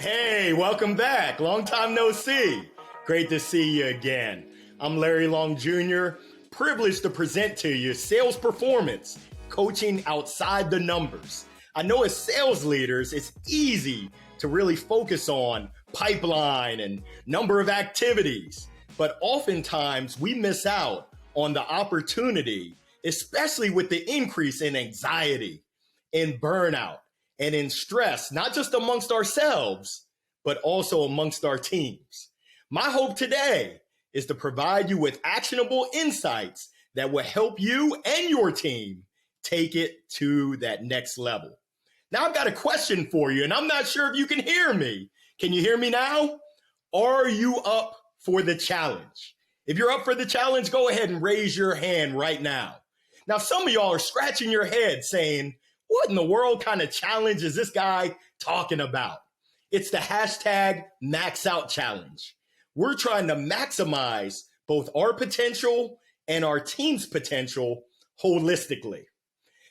Hey, welcome back. Long time no see. Great to see you again. I'm Larry Long Jr., privileged to present to you sales performance, coaching outside the numbers. I know as sales leaders, it's easy to really focus on pipeline and number of activities, but oftentimes we miss out on the opportunity, especially with the increase in anxiety, in burnout, and in stress, not just amongst ourselves, but also amongst our teams. My hope today is to provide you with actionable insights that will help you and your team take it to that next level. Now, I've got a question for you, and I'm not sure if you can hear me. Can you hear me now? Are you up for the challenge? If you're up for the challenge, go ahead and raise your hand right now. Now, some of y'all are scratching your head saying, what in the world kind of challenge is this guy talking about? It's the hashtag Max Out Challenge. We're trying to maximize both our potential and our team's potential holistically.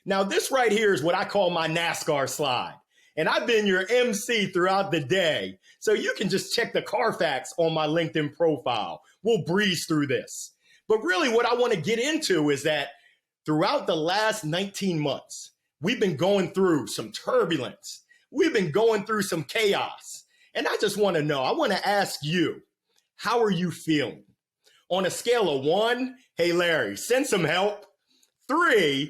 Now, this right here is what I call my NASCAR slide. And I've been your MC throughout the day. So you can just check the Carfax on my LinkedIn profile. We'll breeze through this. But really what I want to get into is that throughout the last 19 months, we've been going through some turbulence. We've been going through some chaos. And I just want to know, I want to ask you, how are you feeling? On a scale of 1, hey, Larry, send some help. 3,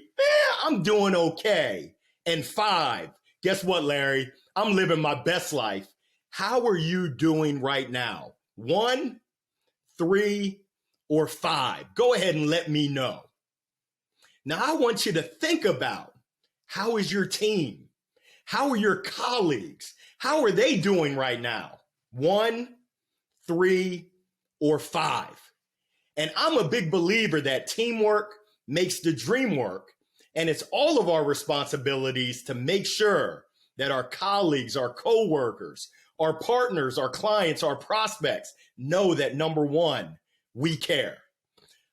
I'm doing okay. And 5, guess what, Larry? I'm living my best life. How are you doing right now? 1, 3, or 5? Go ahead and let me know. Now, I want you to think about, how is your team? How are your colleagues? How are they doing right now? 1, 3, or 5? And I'm a big believer that teamwork makes the dream work. And it's all of our responsibilities to make sure that our colleagues, our coworkers, our partners, our clients, our prospects know that number one, we care.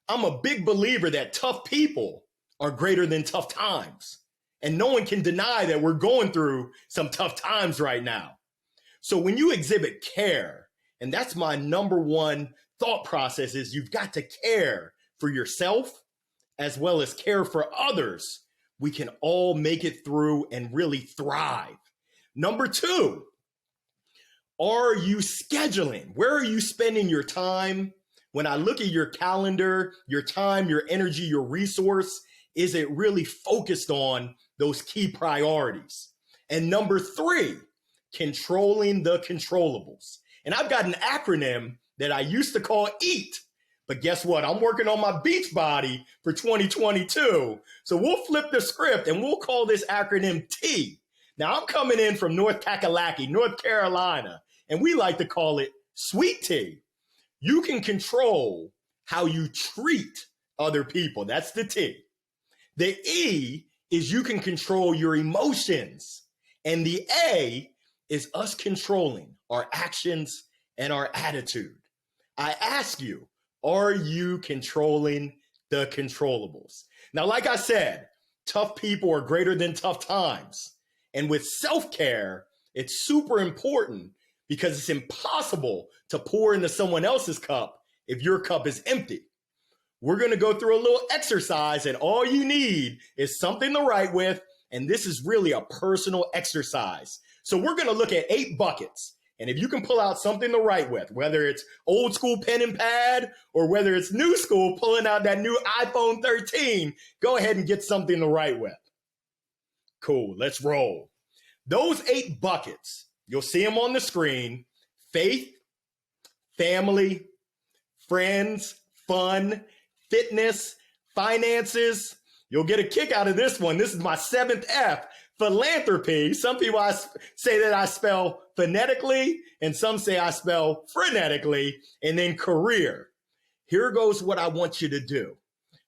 I'm a big believer that tough people are greater than tough times. And no one can deny that we're going through some tough times right now. So when you exhibit care, and that's my number one thought process, is you've got to care for yourself as well as care for others. We can all make it through and really thrive. Number 2, are you scheduling? Where are you spending your time? When I look at your calendar, your time, your energy, your resource, is it really focused on those key priorities? And number 3, controlling the controllables. And I've got an acronym that I used to call EAT. But guess what? I'm working on my beach body for 2022. So we'll flip the script and we'll call this acronym T. Now, I'm coming in from North Kakalaki, North Carolina, and we like to call it sweet tea. You can control how you treat other people. That's the T. The E is you can control your emotions. And the A is us controlling our actions and our attitude. I ask you, are you controlling the controllables? Now, like I said, tough people are greater than tough times. And with self-care, it's super important because it's impossible to pour into someone else's cup if your cup is empty. We're going to go through a little exercise, and all you need is something to write with. And this is really a personal exercise. So we're going to look at 8 buckets. And if you can pull out something to write with, whether it's old school pen and pad or whether it's new school, pulling out that new iPhone 13, go ahead and get something to write with. Cool, let's roll. Those 8 buckets, you'll see them on the screen: faith, family, friends, fun, fitness, finances. You'll get a kick out of this one. This is my 7th F, philanthropy. Some people say that I spell phonetically, and some say I spell frenetically, and then career. Here goes what I want you to do.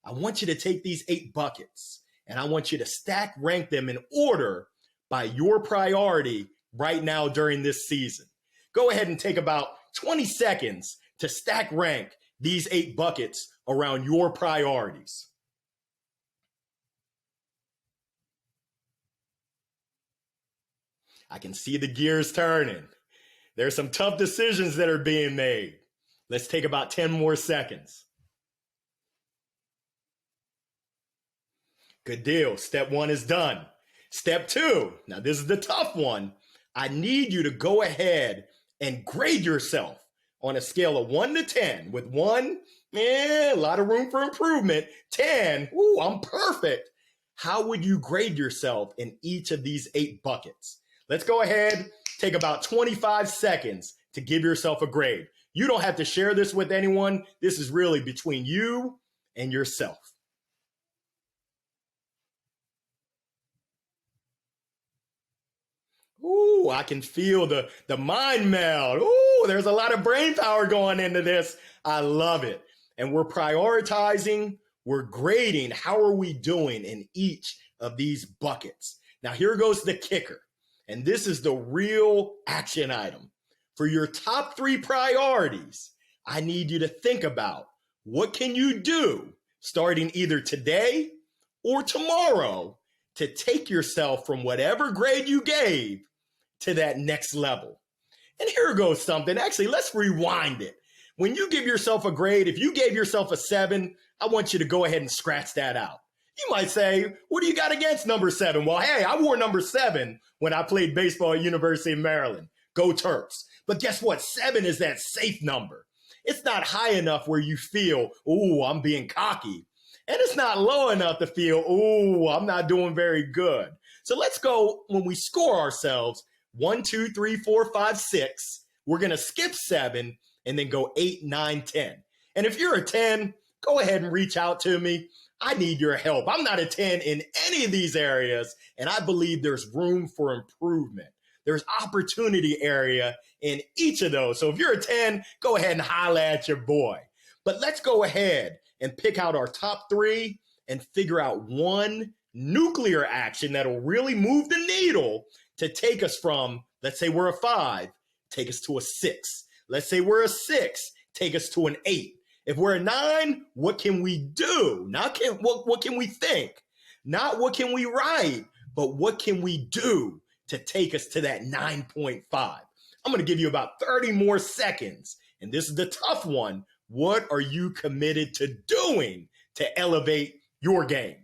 I want you to take these 8 buckets, and I want you to stack rank them in order by your priority right now during this season. Go ahead and take about 20 seconds to stack rank these 8 buckets around your priorities. I can see the gears turning. There's some tough decisions that are being made. Let's take about 10 more seconds. Good deal. Step 1 is done. Step 2, now this is the tough one. I need you to go ahead and grade yourself on a scale of 1 to 10, with 1, a lot of room for improvement. 10, ooh, I'm perfect. How would you grade yourself in each of these 8 buckets? Let's go ahead, take about 25 seconds to give yourself a grade. You don't have to share this with anyone. This is really between you and yourself. Ooh, I can feel the mind meld. Ooh, there's a lot of brain power going into this. I love it. And we're prioritizing, we're grading. How are we doing in each of these buckets? Now, here goes the kicker. And this is the real action item. For your top 3 priorities, I need you to think about what can you do starting either today or tomorrow to take yourself from whatever grade you gave to that next level. And here goes something. Actually, let's rewind it. When you give yourself a grade, if you gave yourself a 7, I want you to go ahead and scratch that out. You might say, what do you got against number 7? Well, hey, I wore number 7 when I played baseball at University of Maryland. Go Terps. But guess what? 7 is that safe number. It's not high enough where you feel, ooh, I'm being cocky. And it's not low enough to feel, ooh, I'm not doing very good. So let's go, when we score ourselves, 1, 2, 3, 4, 5, 6, we're going to skip 7 and then go 8, 9, 10. And if you're a 10, go ahead and reach out to me. I need your help. I'm not a 10 in any of these areas, and I believe there's room for improvement. There's opportunity area in each of those. So if you're a 10, go ahead and holla at your boy. But let's go ahead and pick out our top 3 and figure out one nuclear action that'll really move the needle to take us from, let's say we're a 5, take us to a 6. Let's say we're a 6, take us to an 8. If we're a 9, what can we do? Not what can we think? Not what can we write, but what can we do to take us to that 9.5? I'm going to give you about 30 more seconds. And this is the tough one. What are you committed to doing to elevate your game?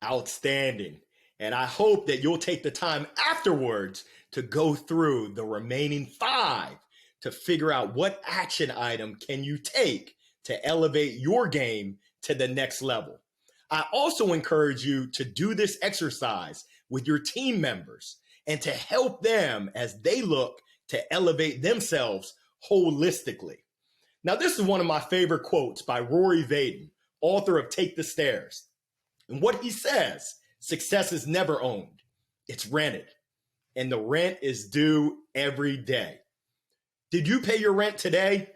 Outstanding. And I hope that you'll take the time afterwards to go through the remaining 5 to figure out what action item can you take to elevate your game to the next level. I also encourage you to do this exercise with your team members and to help them as they look to elevate themselves holistically. Now, this is one of my favorite quotes by Rory Vaden, author of Take the Stairs. And what he says, success is never owned, it's rented. And the rent is due every day. Did you pay your rent today?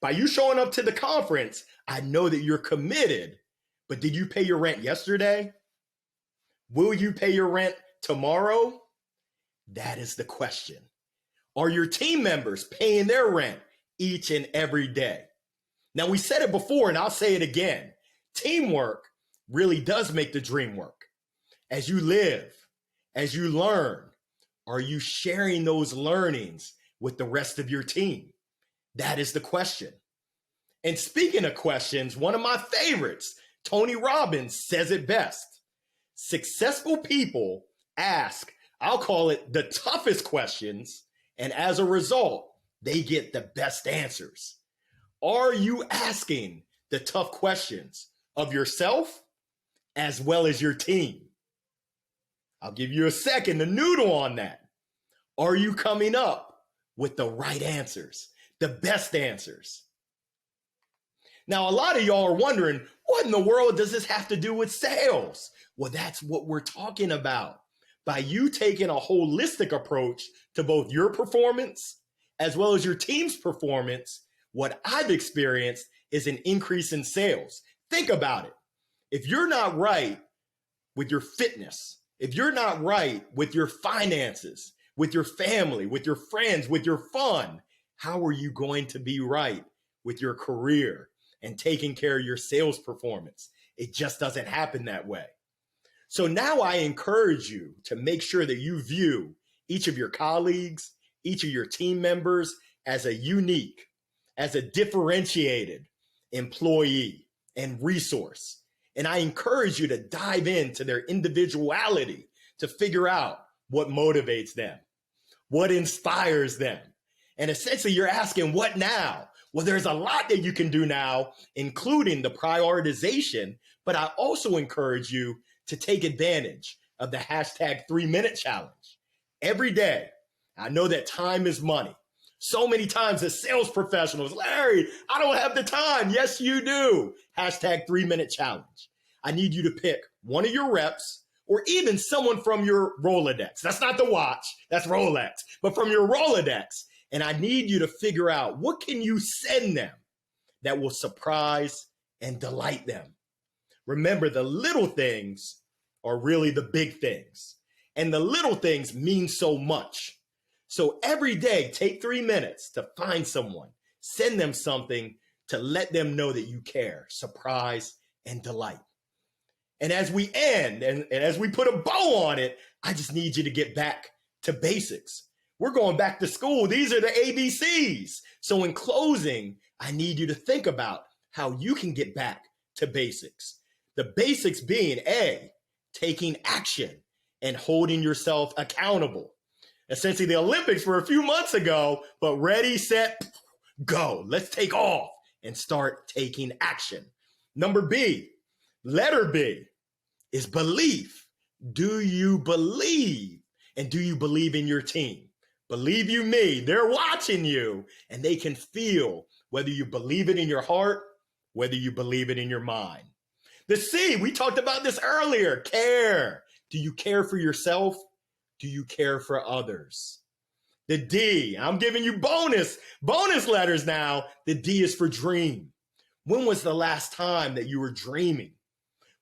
By you showing up to the conference, I know that you're committed, but did you pay your rent yesterday? Will you pay your rent tomorrow? That is the question. Are your team members paying their rent each and every day? Now, we said it before, and I'll say it again. Teamwork really does make the dream work. As you live, as you learn, are you sharing those learnings with the rest of your team? That is the question. And speaking of questions, one of my favorites, Tony Robbins, says it best. Successful people ask, I'll call it the toughest questions, and as a result, they get the best answers. Are you asking the tough questions of yourself as well as your team? I'll give you a second to noodle on that. Are you coming up with the right answers, the best answers? Now, a lot of y'all are wondering, what in the world does this have to do with sales? Well, that's what we're talking about. By you taking a holistic approach to both your performance as well as your team's performance, what I've experienced is an increase in sales. Think about it. If you're not right with your fitness, if you're not right with your finances, with your family, with your friends, with your fun, how are you going to be right with your career? and taking care of your sales performance. It just doesn't happen that way. So now I encourage you to make sure that you view each of your colleagues, each of your team members as a unique, as a differentiated employee and resource. And I encourage you to dive into their individuality to figure out what motivates them, what inspires them. And essentially you're asking, what now? Well, there's a lot that you can do now, including the prioritization, but I also encourage you to take advantage of the hashtag 3-minute challenge. Every day, I know that time is money. So many times as sales professionals, Larry, I don't have the time. Yes, you do. Hashtag 3-minute challenge. I need you to pick one of your reps or even someone from your Rolodex. That's not the watch, that's Rolex, but from your Rolodex. And I need you to figure out what can you send them that will surprise and delight them. Remember, the little things are really the big things. And the little things mean so much. So every day, take 3 minutes to find someone, send them something to let them know that you care, surprise, and delight. And as we end, and as we put a bow on it, I just need you to get back to basics. We're going back to school. These are the ABCs. So in closing, I need you to think about how you can get back to basics. The basics being A, taking action and holding yourself accountable. Essentially, the Olympics were a few months ago, but ready, set, go. Let's take off and start taking action. Number B, letter B, is belief. Do you believe? And do you believe in your team? Believe you me, they're watching you and they can feel whether you believe it in your heart, whether you believe it in your mind. The C, we talked about this earlier, care. Do you care for yourself? Do you care for others? The D, I'm giving you bonus letters now. The D is for dream. When was the last time that you were dreaming?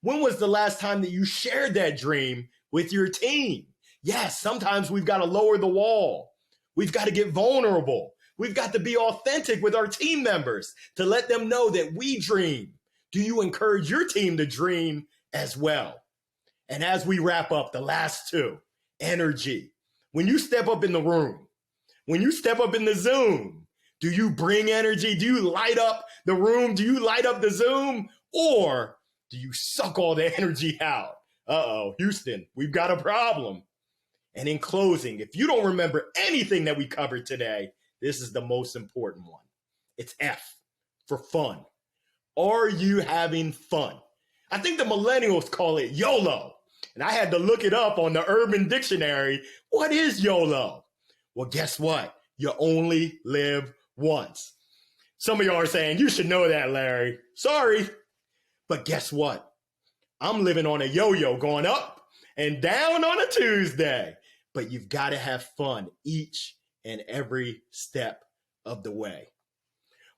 When was the last time that you shared that dream with your team? Yes, sometimes we've got to lower the wall. We've got to get vulnerable. We've got to be authentic with our team members to let them know that we dream. Do you encourage your team to dream as well? And as we wrap up, the last two, energy. When you step up in the room, when you step up in the Zoom, do you bring energy? Do you light up the room? Do you light up the Zoom? Or do you suck all the energy out? Uh-oh, Houston, we've got a problem. And in closing, if you don't remember anything that we covered today, this is the most important one. It's F for fun. Are you having fun? I think the millennials call it YOLO. And I had to look it up on the Urban Dictionary. What is YOLO? Well, guess what? You only live once. Some of y'all are saying, you should know that, Larry. Sorry. But guess what? I'm living on a yo-yo going up and down on a Tuesday. But you've got to have fun each and every step of the way.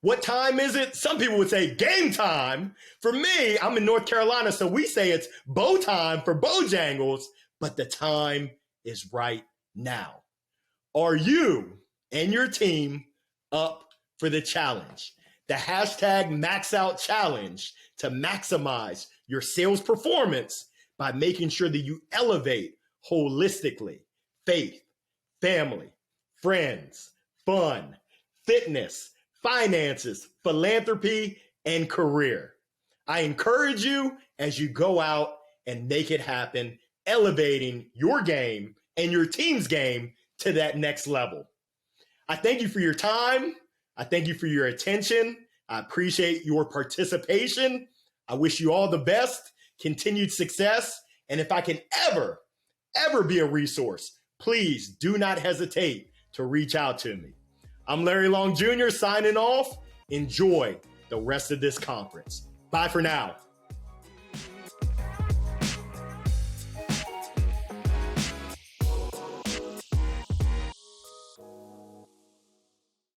What time is it? Some people would say game time. For me, I'm in North Carolina, so we say it's bow time for Bojangles, but the time is right now. Are you and your team up for the challenge? The hashtag Max Out Challenge to maximize your sales performance by making sure that you elevate holistically faith, family, friends, fun, fitness, finances, philanthropy, and career. I encourage you as you go out and make it happen, elevating your game and your team's game to that next level. I thank you for your time. I thank you for your attention. I appreciate your participation. I wish you all the best, continued success. And if I can ever be a resource, please do not hesitate to reach out to me. I'm Larry Long Jr. signing off. Enjoy the rest of this conference. Bye for now.